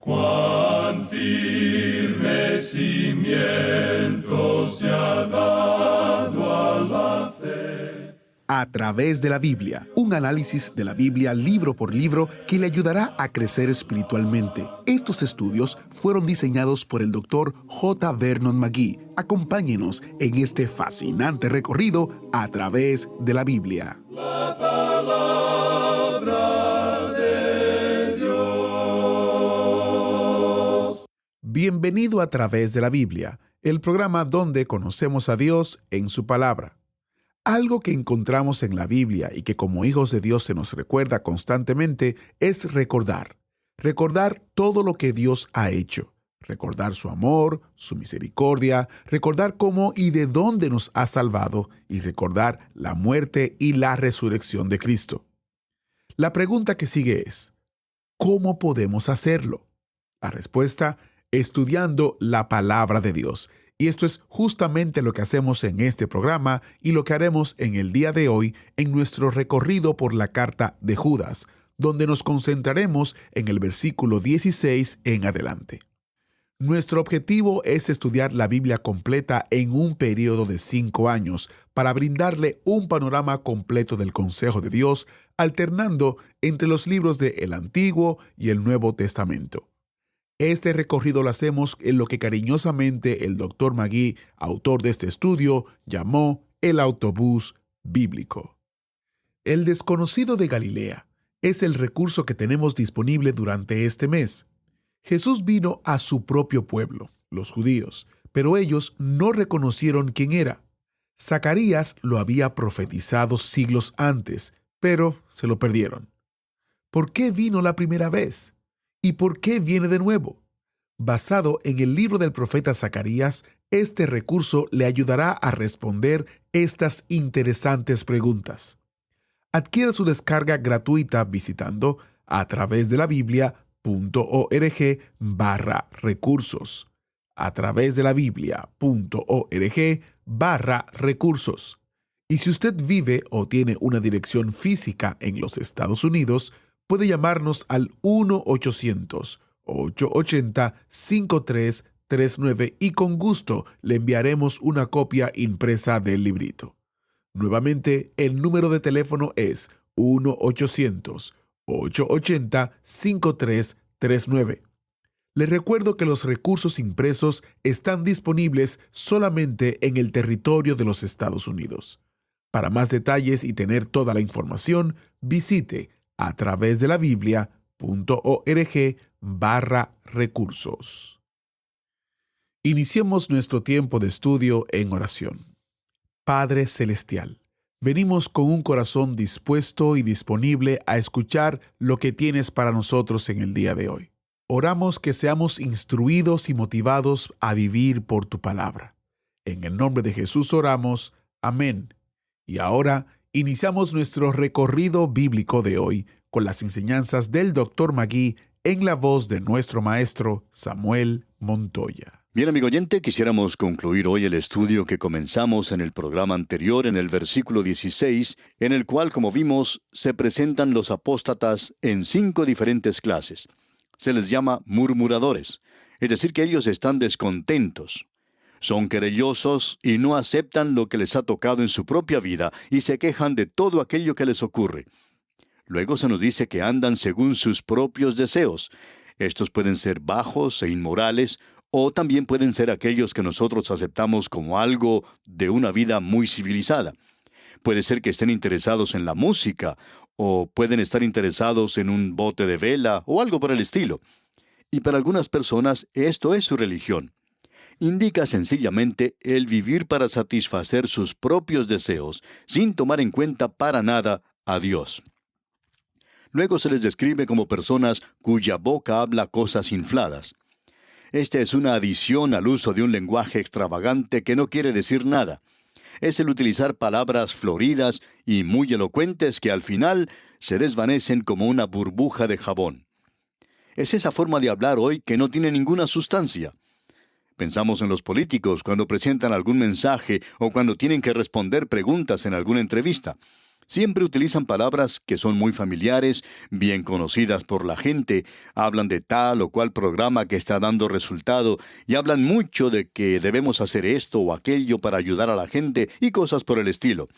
Cuán firme cimiento se ha dado a la fe. A través de la Biblia, un análisis de la Biblia libro por libro que le ayudará a crecer espiritualmente. Estos estudios fueron diseñados por el Dr. J. Vernon McGee. Acompáñenos en este fascinante recorrido a través de la Biblia. La palabra de Dios. Bienvenido a través de la Biblia, el programa donde conocemos a Dios en su palabra. Algo que encontramos en la Biblia y que como hijos de Dios se nos recuerda constantemente es recordar. Recordar todo lo que Dios ha hecho. Recordar su amor, su misericordia, recordar cómo y de dónde nos ha salvado y recordar la muerte y la resurrección de Cristo. La pregunta que sigue es, ¿cómo podemos hacerlo? La respuesta, estudiando la palabra de Dios. Y esto es justamente lo que hacemos en este programa y lo que haremos en el día de hoy en nuestro recorrido por la carta de Judas, donde nos concentraremos en el versículo 16 en adelante. Nuestro objetivo es estudiar la Biblia completa en un periodo de 5 años para brindarle un panorama completo del consejo de Dios, alternando entre los libros del Antiguo y el Nuevo Testamento. Este recorrido lo hacemos en lo que cariñosamente el Dr. McGee, autor de este estudio, llamó el autobús bíblico. El desconocido de Galilea es el recurso que tenemos disponible durante este mes. Jesús vino a su propio pueblo, los judíos, pero ellos no reconocieron quién era. Zacarías lo había profetizado siglos antes, pero se lo perdieron. ¿Por qué vino la primera vez? ¿Y por qué viene de nuevo? Basado en el libro del profeta Zacarías, este recurso le ayudará a responder estas interesantes preguntas. Adquiera su descarga gratuita visitando a través de la Biblia.org/recursos. A través de la Biblia.org/recursos. Y si usted vive o tiene una dirección física en los Estados Unidos, puede llamarnos al 1-800-880-5339 y con gusto le enviaremos una copia impresa del librito. Nuevamente, el número de teléfono es 1-800-880-5339. Les recuerdo que los recursos impresos están disponibles solamente en el territorio de los Estados Unidos. Para más detalles y tener toda la información, visite a través de la Biblia.org/recursos. Iniciemos nuestro tiempo de estudio en oración. Padre Celestial, venimos con un corazón dispuesto y disponible a escuchar lo que tienes para nosotros en el día de hoy. Oramos que seamos instruidos y motivados a vivir por tu palabra. En el nombre de Jesús oramos. Amén. Y ahora iniciamos nuestro recorrido bíblico de hoy con las enseñanzas del Dr. McGee en la voz de nuestro maestro Samuel Montoya. Bien, amigo oyente, quisiéramos concluir hoy el estudio que comenzamos en el programa anterior en el versículo 16, en el cual, como vimos, se presentan los apóstatas en 5 diferentes clases. Se les llama murmuradores, es decir, que ellos están descontentos. Son querellosos y no aceptan lo que les ha tocado en su propia vida y se quejan de todo aquello que les ocurre. Luego se nos dice que andan según sus propios deseos. Estos pueden ser bajos e inmorales, o también pueden ser aquellos que nosotros aceptamos como algo de una vida muy civilizada. Puede ser que estén interesados en la música, o pueden estar interesados en un bote de vela, o algo por el estilo. Y para algunas personas esto es su religión. Indica sencillamente el vivir para satisfacer sus propios deseos, sin tomar en cuenta para nada a Dios. Luego se les describe como personas cuya boca habla cosas infladas. Esta es una adición al uso de un lenguaje extravagante que no quiere decir nada. Es el utilizar palabras floridas y muy elocuentes que al final se desvanecen como una burbuja de jabón. Es esa forma de hablar hoy que no tiene ninguna sustancia. Pensamos en los políticos cuando presentan algún mensaje o cuando tienen que responder preguntas en alguna entrevista. Siempre utilizan palabras que son muy familiares, bien conocidas por la gente, hablan de tal o cual programa que está dando resultado y hablan mucho de que debemos hacer esto o aquello para ayudar a la gente y cosas por el estilo.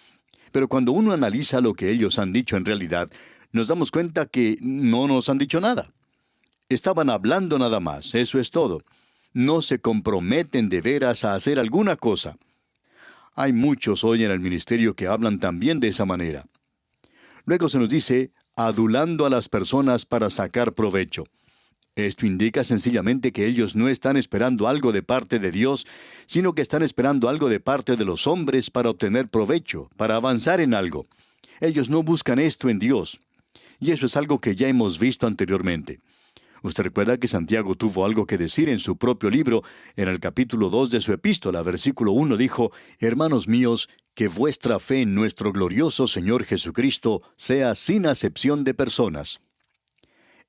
Pero cuando uno analiza lo que ellos han dicho en realidad, nos damos cuenta que no nos han dicho nada. Estaban hablando nada más, eso es todo. No se comprometen de veras a hacer alguna cosa. Hay muchos hoy en el ministerio que hablan también de esa manera. Luego se nos dice, adulando a las personas para sacar provecho. Esto indica sencillamente que ellos no están esperando algo de parte de Dios, sino que están esperando algo de parte de los hombres para obtener provecho, para avanzar en algo. Ellos no buscan esto en Dios. Y eso es algo que ya hemos visto anteriormente. Usted recuerda que Santiago tuvo algo que decir en su propio libro, en el capítulo 2 de su epístola, versículo 1 dijo, Hermanos míos, que vuestra fe en nuestro glorioso Señor Jesucristo sea sin acepción de personas.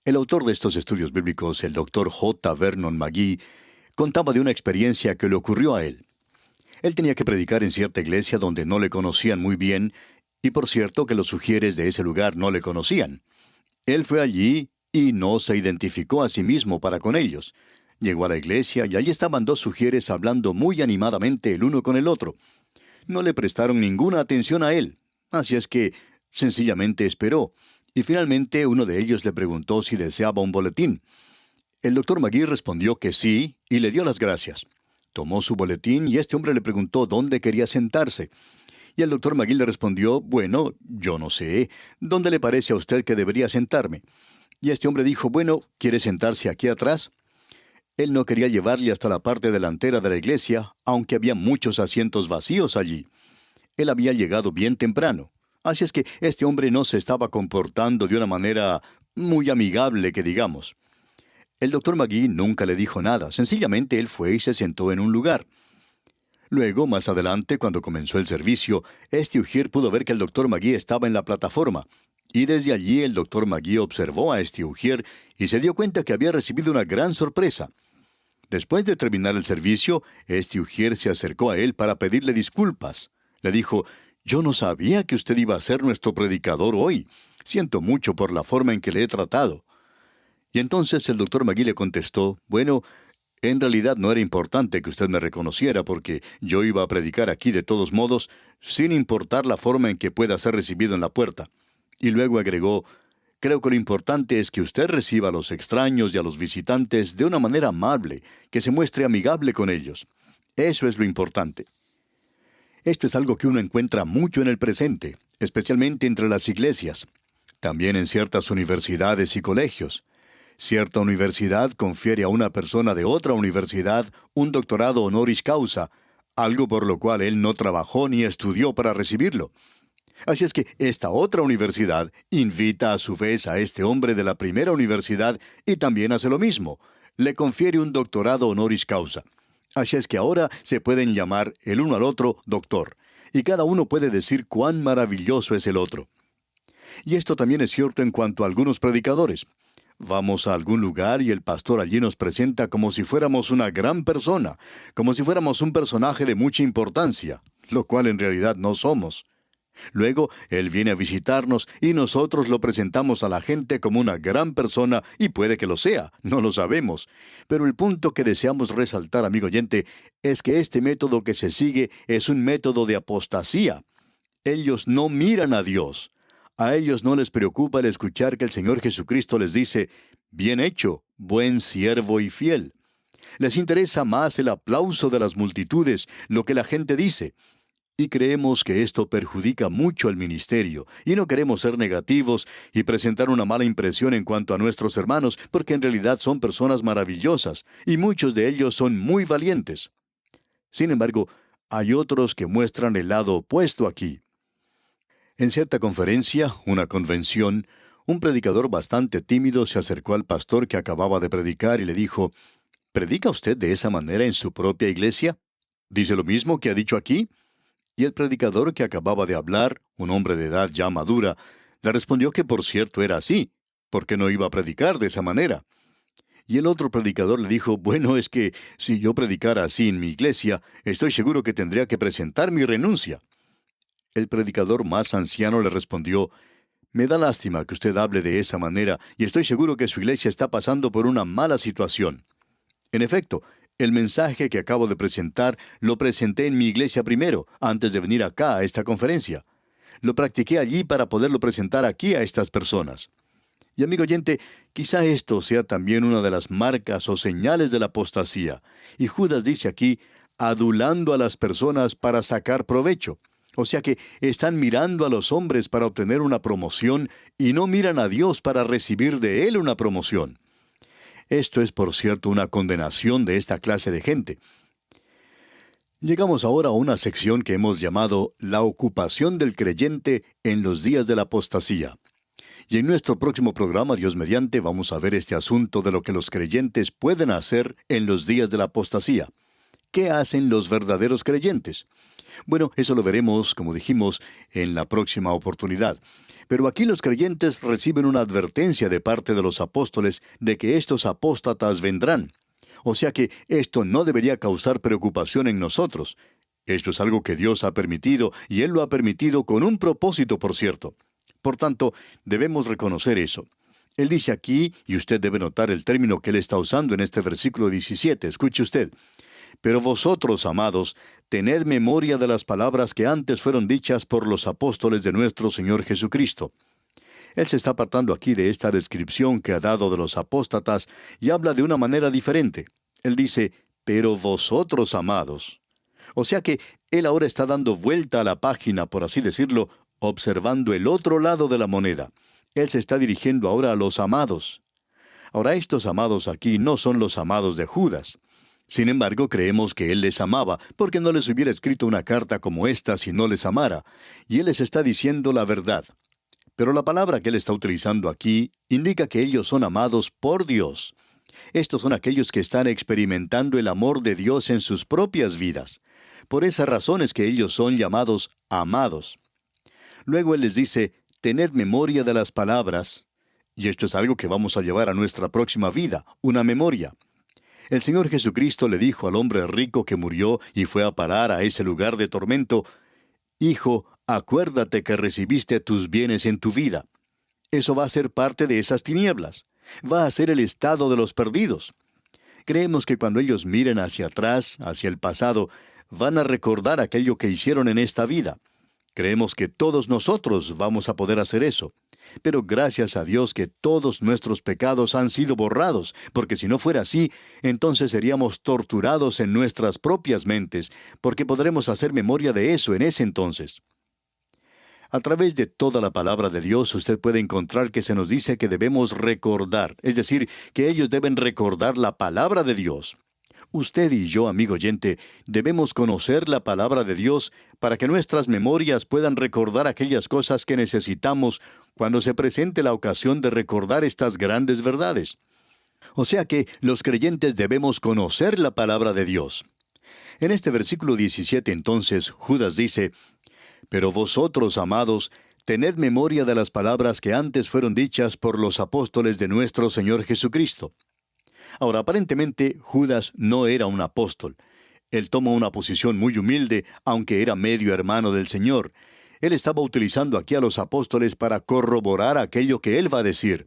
El autor de estos estudios bíblicos, el Dr. J. Vernon McGee, contaba de una experiencia que le ocurrió a él. Él tenía que predicar en cierta iglesia donde no le conocían muy bien, y por cierto que los sugieres de ese lugar no le conocían. Él fue allí y no se identificó a sí mismo para con ellos. Llegó a la iglesia y allí estaban dos sugieres hablando muy animadamente el uno con el otro. No le prestaron ninguna atención a él, así es que sencillamente esperó, y finalmente uno de ellos le preguntó si deseaba un boletín. El Dr. McGee respondió que sí y le dio las gracias. Tomó su boletín y este hombre le preguntó dónde quería sentarse. Y el Dr. McGee le respondió, bueno, yo no sé, ¿dónde le parece a usted que debería sentarme? Y este hombre dijo, bueno, ¿quiere sentarse aquí atrás? Él no quería llevarle hasta la parte delantera de la iglesia, aunque había muchos asientos vacíos allí. Él había llegado bien temprano. Así es que este hombre no se estaba comportando de una manera muy amigable, que digamos. El Dr. McGee nunca le dijo nada, sencillamente él fue y se sentó en un lugar. Luego, más adelante, cuando comenzó el servicio, Ugir pudo ver que el Dr. McGee estaba en la plataforma. Y desde allí el Dr. McGee observó a Ugir y se dio cuenta que había recibido una gran sorpresa. Después de terminar el servicio, Ugir se acercó a él para pedirle disculpas. Le dijo, yo no sabía que usted iba a ser nuestro predicador hoy. Siento mucho por la forma en que le he tratado. Y entonces el Dr. McGee le contestó, bueno, en realidad no era importante que usted me reconociera porque yo iba a predicar aquí de todos modos, sin importar la forma en que pueda ser recibido en la puerta. Y luego agregó, creo que lo importante es que usted reciba a los extraños y a los visitantes de una manera amable, que se muestre amigable con ellos. Eso es lo importante. Esto es algo que uno encuentra mucho en el presente, especialmente entre las iglesias. También en ciertas universidades y colegios. Cierta universidad confiere a una persona de otra universidad un doctorado honoris causa, algo por lo cual él no trabajó ni estudió para recibirlo. Así es que esta otra universidad invita a su vez a este hombre de la primera universidad y también hace lo mismo. Le confiere un doctorado honoris causa. Así es que ahora se pueden llamar el uno al otro doctor, y cada uno puede decir cuán maravilloso es el otro. Y esto también es cierto en cuanto a algunos predicadores. Vamos a algún lugar y el pastor allí nos presenta como si fuéramos una gran persona, como si fuéramos un personaje de mucha importancia, lo cual en realidad no somos. Luego, él viene a visitarnos y nosotros lo presentamos a la gente como una gran persona y puede que lo sea, no lo sabemos. Pero el punto que deseamos resaltar, amigo oyente, es que este método que se sigue es un método de apostasía. Ellos no miran a Dios. A ellos no les preocupa el escuchar que el Señor Jesucristo les dice, bien hecho, buen siervo y fiel. Les interesa más el aplauso de las multitudes, lo que la gente dice. Y creemos que esto perjudica mucho al ministerio, y no queremos ser negativos y presentar una mala impresión en cuanto a nuestros hermanos, porque en realidad son personas maravillosas, y muchos de ellos son muy valientes. Sin embargo, hay otros que muestran el lado opuesto aquí. En cierta conferencia, una convención, un predicador bastante tímido se acercó al pastor que acababa de predicar y le dijo, ¿predica usted de esa manera en su propia iglesia? ¿Dice lo mismo que ha dicho aquí? Y el predicador que acababa de hablar, un hombre de edad ya madura, le respondió que por cierto era así, porque no iba a predicar de esa manera. Y el otro predicador le dijo, bueno, es que si yo predicara así en mi iglesia, estoy seguro que tendría que presentar mi renuncia. El predicador más anciano le respondió: me da lástima que usted hable de esa manera, y estoy seguro que su iglesia está pasando por una mala situación. En efecto, el mensaje que acabo de presentar lo presenté en mi iglesia primero, antes de venir acá a esta conferencia. Lo practiqué allí para poderlo presentar aquí a estas personas. Y amigo oyente, quizá esto sea también una de las marcas o señales de la apostasía. Y Judas dice aquí, adulando a las personas para sacar provecho. O sea que están mirando a los hombres para obtener una promoción y no miran a Dios para recibir de Él una promoción. Esto es, por cierto, una condenación de esta clase de gente. Llegamos ahora a una sección que hemos llamado la ocupación del creyente en los días de la apostasía. Y en nuestro próximo programa, Dios mediante, vamos a ver este asunto de lo que los creyentes pueden hacer en los días de la apostasía. ¿Qué hacen los verdaderos creyentes? Bueno, eso lo veremos, como dijimos, en la próxima oportunidad. Pero aquí los creyentes reciben una advertencia de parte de los apóstoles de que estos apóstatas vendrán. O sea que esto no debería causar preocupación en nosotros. Esto es algo que Dios ha permitido, y Él lo ha permitido con un propósito, por cierto. Por tanto, debemos reconocer eso. Él dice aquí, y usted debe notar el término que Él está usando en este versículo 17. Escuche usted. Pero vosotros, amados, tened memoria de las palabras que antes fueron dichas por los apóstoles de nuestro Señor Jesucristo. Él se está apartando aquí de esta descripción que ha dado de los apóstatas y habla de una manera diferente. Él dice, pero vosotros, amados. O sea que Él ahora está dando vuelta a la página, por así decirlo, observando el otro lado de la moneda. Él se está dirigiendo ahora a los amados. Ahora, estos amados aquí no son los amados de Judas. Sin embargo, creemos que Él les amaba, porque no les hubiera escrito una carta como esta si no les amara. Y Él les está diciendo la verdad. Pero la palabra que Él está utilizando aquí indica que ellos son amados por Dios. Estos son aquellos que están experimentando el amor de Dios en sus propias vidas. Por esa razón es que ellos son llamados amados. Luego Él les dice, tened memoria de las palabras. Y esto es algo que vamos a llevar a nuestra próxima vida, una memoria. El Señor Jesucristo le dijo al hombre rico que murió y fue a parar a ese lugar de tormento, Hijo, acuérdate que recibiste tus bienes en tu vida. Eso va a ser parte de esas tinieblas. Va a ser el estado de los perdidos. Creemos que cuando ellos miren hacia atrás, hacia el pasado, van a recordar aquello que hicieron en esta vida. Creemos que todos nosotros vamos a poder hacer eso. Pero gracias a Dios que todos nuestros pecados han sido borrados, porque si no fuera así, entonces seríamos torturados en nuestras propias mentes, porque podremos hacer memoria de eso en ese entonces. A través de toda la palabra de Dios usted puede encontrar que se nos dice que debemos recordar, es decir, que ellos deben recordar la palabra de Dios. Usted y yo, amigo oyente, debemos conocer la palabra de Dios para que nuestras memorias puedan recordar aquellas cosas que necesitamos cuando se presente la ocasión de recordar estas grandes verdades. O sea que los creyentes debemos conocer la palabra de Dios. En este versículo 17 entonces, Judas dice, pero vosotros, amados, tened memoria de las palabras que antes fueron dichas por los apóstoles de nuestro Señor Jesucristo. Ahora, aparentemente, Judas no era un apóstol. Él tomó una posición muy humilde, aunque era medio hermano del Señor. Él estaba utilizando aquí a los apóstoles para corroborar aquello que él va a decir.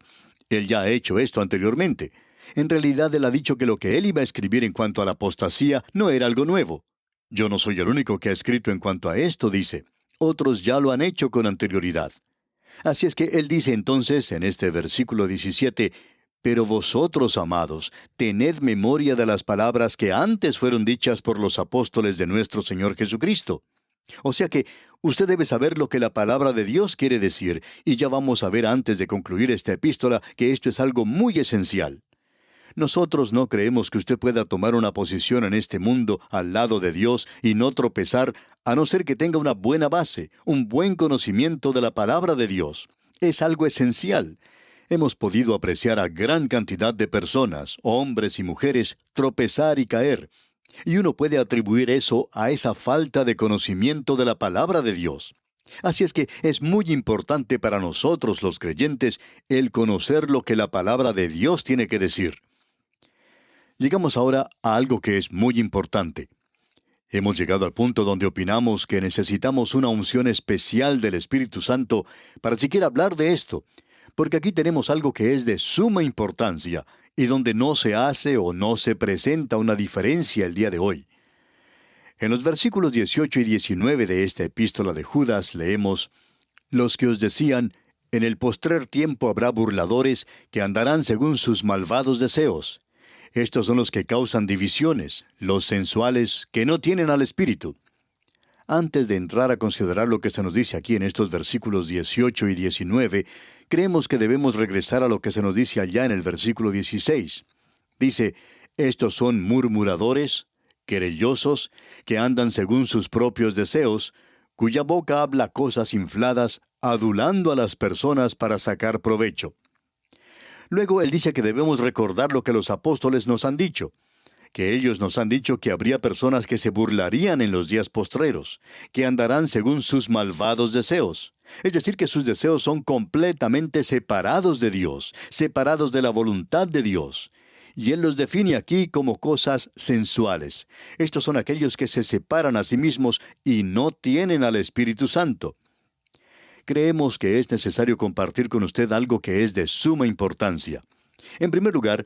Él ya ha hecho esto anteriormente. En realidad, él ha dicho que lo que él iba a escribir en cuanto a la apostasía no era algo nuevo. Yo no soy el único que ha escrito en cuanto a esto, dice. Otros ya lo han hecho con anterioridad. Así es que él dice entonces, en este versículo 17, pero vosotros, amados, tened memoria de las palabras que antes fueron dichas por los apóstoles de nuestro Señor Jesucristo. O sea que usted debe saber lo que la palabra de Dios quiere decir, y ya vamos a ver antes de concluir esta epístola que esto es algo muy esencial. Nosotros no creemos que usted pueda tomar una posición en este mundo al lado de Dios y no tropezar, a no ser que tenga una buena base, un buen conocimiento de la palabra de Dios. Es algo esencial. Hemos podido apreciar a gran cantidad de personas, hombres y mujeres, tropezar y caer. Y uno puede atribuir eso a esa falta de conocimiento de la palabra de Dios. Así es que es muy importante para nosotros los creyentes el conocer lo que la palabra de Dios tiene que decir. Llegamos ahora a algo que es muy importante. Hemos llegado al punto donde opinamos que necesitamos una unción especial del Espíritu Santo para siquiera hablar de esto, porque aquí tenemos algo que es de suma importancia y donde no se hace o no se presenta una diferencia el día de hoy. En los versículos 18 y 19 de esta epístola de Judas leemos: los que os decían, en el postrer tiempo habrá burladores que andarán según sus malvados deseos. Estos son los que causan divisiones, los sensuales, que no tienen al Espíritu. Antes de entrar a considerar lo que se nos dice aquí en estos versículos 18 y 19, creemos que debemos regresar a lo que se nos dice allá en el versículo 16. Dice: estos son murmuradores, querellosos, que andan según sus propios deseos, cuya boca habla cosas infladas, adulando a las personas para sacar provecho. Luego él dice que debemos recordar lo que los apóstoles nos han dicho, que ellos nos han dicho que habría personas que se burlarían en los días postreros, que andarán según sus malvados deseos. Es decir, que sus deseos son completamente separados de Dios, separados de la voluntad de Dios. Y él los define aquí como cosas sensuales. Estos son aquellos que se separan a sí mismos y no tienen al Espíritu Santo. Creemos que es necesario compartir con usted algo que es de suma importancia. En primer lugar,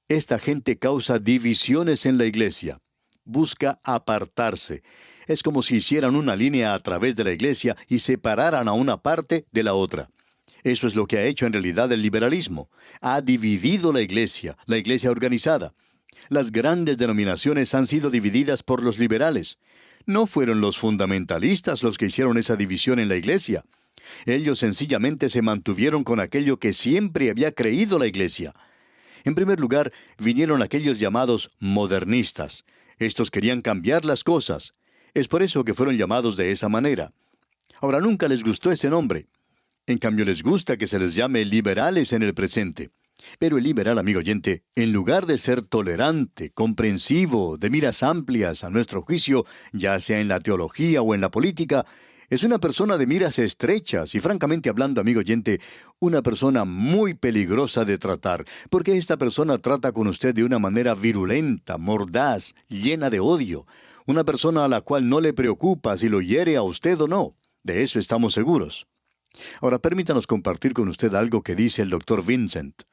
esta gente causa divisiones en la iglesia. Busca apartarse. Es como si hicieran una línea a través de la iglesia y separaran a una parte de la otra. Eso es lo que ha hecho en realidad el liberalismo. Ha dividido la iglesia organizada. Las grandes denominaciones han sido divididas por los liberales. No fueron los fundamentalistas los que hicieron esa división en la iglesia. Ellos sencillamente se mantuvieron con aquello que siempre había creído la iglesia. En primer lugar, vinieron aquellos llamados modernistas. Estos querían cambiar las cosas. Es por eso que fueron llamados de esa manera. Ahora, nunca les gustó ese nombre. En cambio, les gusta que se les llame liberales en el presente. Pero el liberal, amigo oyente, en lugar de ser tolerante, comprensivo, de miras amplias, a nuestro juicio, ya sea en la teología o en la política, es una persona de miras estrechas y, francamente hablando, amigo oyente, una persona muy peligrosa de tratar, porque esta persona trata con usted de una manera virulenta, mordaz, llena de odio. Una persona a la cual no le preocupa si lo hiere a usted o no. De eso estamos seguros. Ahora, permítanos compartir con usted algo que dice el Dr. Vincent.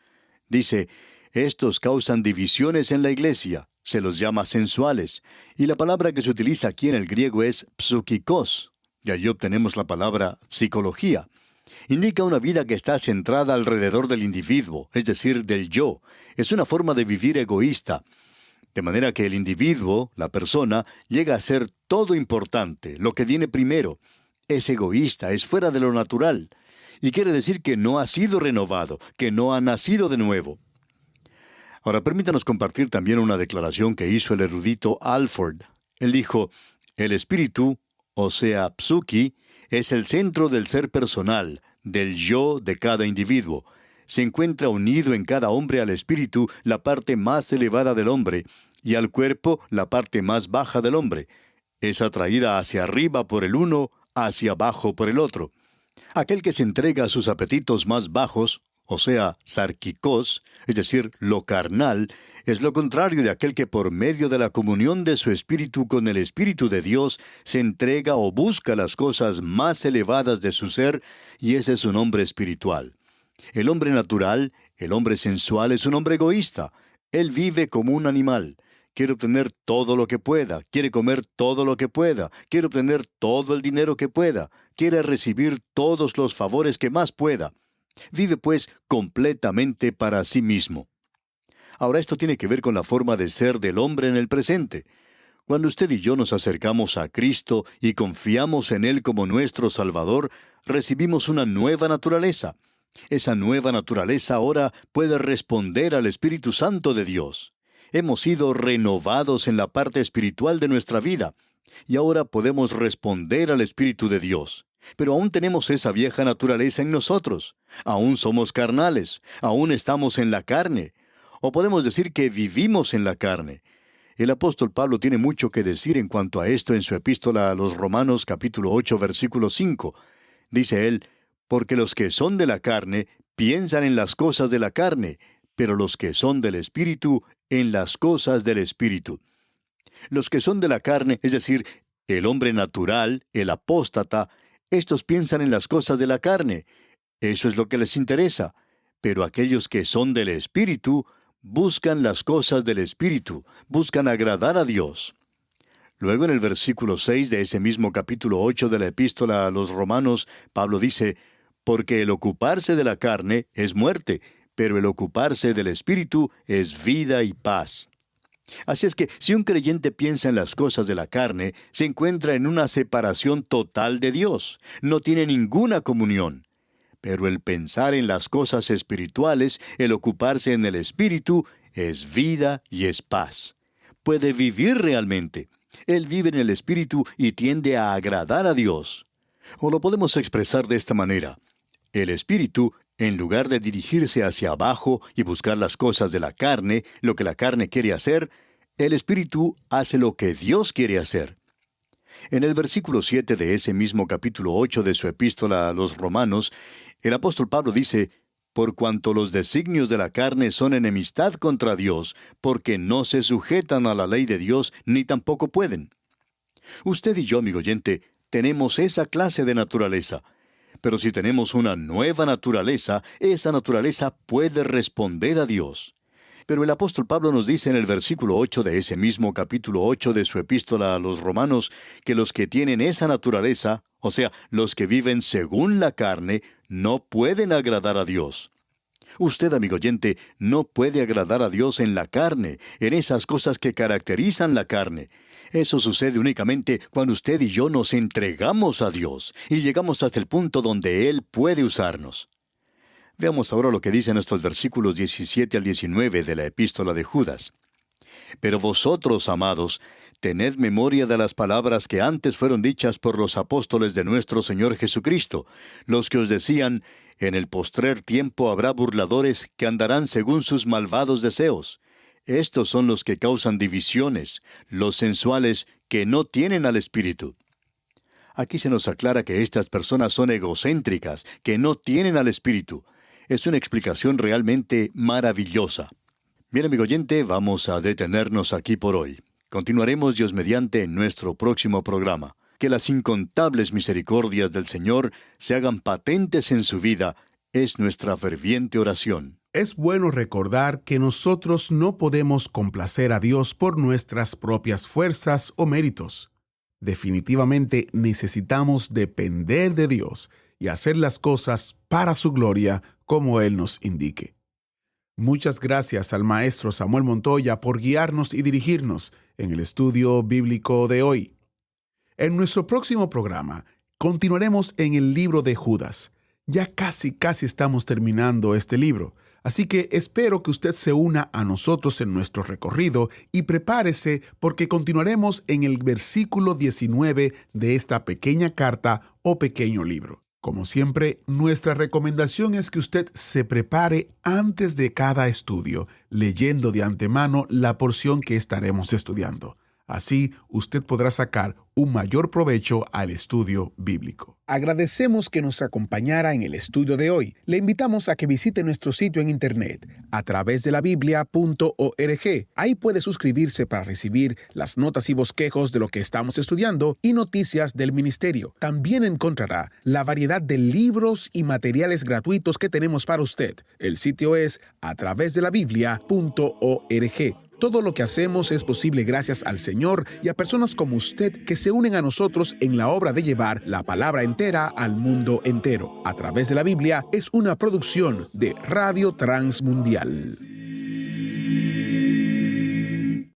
Dice: estos causan divisiones en la iglesia, se los llama sensuales, y la palabra que se utiliza aquí en el griego es psukikos. Y allí obtenemos la palabra psicología. Indica una vida que está centrada alrededor del individuo, es decir, del yo. Es una forma de vivir egoísta. De manera que el individuo, la persona, llega a ser todo importante, lo que viene primero. Es egoísta, es fuera de lo natural. Y quiere decir que no ha sido renovado, que no ha nacido de nuevo. Ahora, permítanos compartir también una declaración que hizo el erudito Alford. Él dijo: el espíritu, o sea, psuki, es el centro del ser personal, del yo de cada individuo. Se encuentra unido en cada hombre al espíritu, la parte más elevada del hombre, y al cuerpo, la parte más baja del hombre. Es atraída hacia arriba por el uno, hacia abajo por el otro. Aquel que se entrega a sus apetitos más bajos, o sea, sarquicos, es decir, lo carnal, es lo contrario de aquel que por medio de la comunión de su espíritu con el Espíritu de Dios se entrega o busca las cosas más elevadas de su ser, y ese es un hombre espiritual. El hombre natural, el hombre sensual, es un hombre egoísta. Él vive como un animal. Quiere obtener todo lo que pueda, quiere comer todo lo que pueda, quiere obtener todo el dinero que pueda, quiere recibir todos los favores que más pueda. Vive, pues, completamente para sí mismo. Ahora, esto tiene que ver con la forma de ser del hombre en el presente. Cuando usted y yo nos acercamos a Cristo y confiamos en Él como nuestro Salvador, recibimos una nueva naturaleza. Esa nueva naturaleza ahora puede responder al Espíritu Santo de Dios. Hemos sido renovados en la parte espiritual de nuestra vida, y ahora podemos responder al Espíritu de Dios. Pero aún tenemos esa vieja naturaleza en nosotros. Aún somos carnales, aún estamos en la carne. O podemos decir que vivimos en la carne. El apóstol Pablo tiene mucho que decir en cuanto a esto en su epístola a los Romanos capítulo 8, versículo 5. Dice él: porque los que son de la carne piensan en las cosas de la carne, pero los que son del Espíritu en las cosas del Espíritu. Los que son de la carne, es decir, el hombre natural, el apóstata, estos piensan en las cosas de la carne. Eso es lo que les interesa. Pero aquellos que son del Espíritu, buscan las cosas del Espíritu, buscan agradar a Dios. Luego en el versículo 6 de ese mismo capítulo 8 de la epístola a los Romanos, Pablo dice, porque el ocuparse de la carne es muerte, pero el ocuparse del Espíritu es vida y paz. Así es que si un creyente piensa en las cosas de la carne, se encuentra en una separación total de Dios, no tiene ninguna comunión. Pero el pensar en las cosas espirituales, el ocuparse en el Espíritu, es vida y es paz. Puede vivir realmente. Él vive en el Espíritu y tiende a agradar a Dios. O lo podemos expresar de esta manera. El Espíritu, en lugar de dirigirse hacia abajo y buscar las cosas de la carne, lo que la carne quiere hacer, el Espíritu hace lo que Dios quiere hacer. En el versículo 7 de ese mismo capítulo 8 de su epístola a los Romanos, el apóstol Pablo dice, por cuanto los designios de la carne son enemistad contra Dios, porque no se sujetan a la ley de Dios, ni tampoco pueden. Usted y yo, amigo oyente, tenemos esa clase de naturaleza. Pero si tenemos una nueva naturaleza, esa naturaleza puede responder a Dios. Pero el apóstol Pablo nos dice en el versículo 8 de ese mismo capítulo 8 de su epístola a los Romanos, que los que tienen esa naturaleza, o sea, los que viven según la carne, no pueden agradar a Dios. Usted, amigo oyente, no puede agradar a Dios en la carne, en esas cosas que caracterizan la carne. Eso sucede únicamente cuando usted y yo nos entregamos a Dios y llegamos hasta el punto donde Él puede usarnos. Veamos ahora lo que dicen estos versículos 17 al 19 de la epístola de Judas. Pero vosotros, amados, tened memoria de las palabras que antes fueron dichas por los apóstoles de nuestro Señor Jesucristo, los que os decían, en el postrer tiempo habrá burladores que andarán según sus malvados deseos. Estos son los que causan divisiones, los sensuales que no tienen al Espíritu. Aquí se nos aclara que estas personas son egocéntricas, que no tienen al Espíritu. Es una explicación realmente maravillosa. Bien, amigo oyente, vamos a detenernos aquí por hoy. Continuaremos Dios mediante en nuestro próximo programa. Que las incontables misericordias del Señor se hagan patentes en su vida, es nuestra ferviente oración. Es bueno recordar que nosotros no podemos complacer a Dios por nuestras propias fuerzas o méritos. Definitivamente necesitamos depender de Dios y hacer las cosas para su gloria como Él nos indique. Muchas gracias al maestro Samuel Montoya por guiarnos y dirigirnos en el estudio bíblico de hoy. En nuestro próximo programa continuaremos en el libro de Judas. Ya casi estamos terminando este libro, así que espero que usted se una a nosotros en nuestro recorrido y prepárese porque continuaremos en el versículo 19 de esta pequeña carta o pequeño libro. Como siempre, nuestra recomendación es que usted se prepare antes de cada estudio, leyendo de antemano la porción que estaremos estudiando. Así, usted podrá sacar un mayor provecho al estudio bíblico. Agradecemos que nos acompañara en el estudio de hoy. Le invitamos a que visite nuestro sitio en internet, a través de la biblia.org. Ahí puede suscribirse para recibir las notas y bosquejos de lo que estamos estudiando y noticias del ministerio. También encontrará la variedad de libros y materiales gratuitos que tenemos para usted. El sitio es a través de la biblia.org. Todo lo que hacemos es posible gracias al Señor y a personas como usted que se unen a nosotros en la obra de llevar la palabra entera al mundo entero. A través de la Biblia es una producción de Radio Transmundial.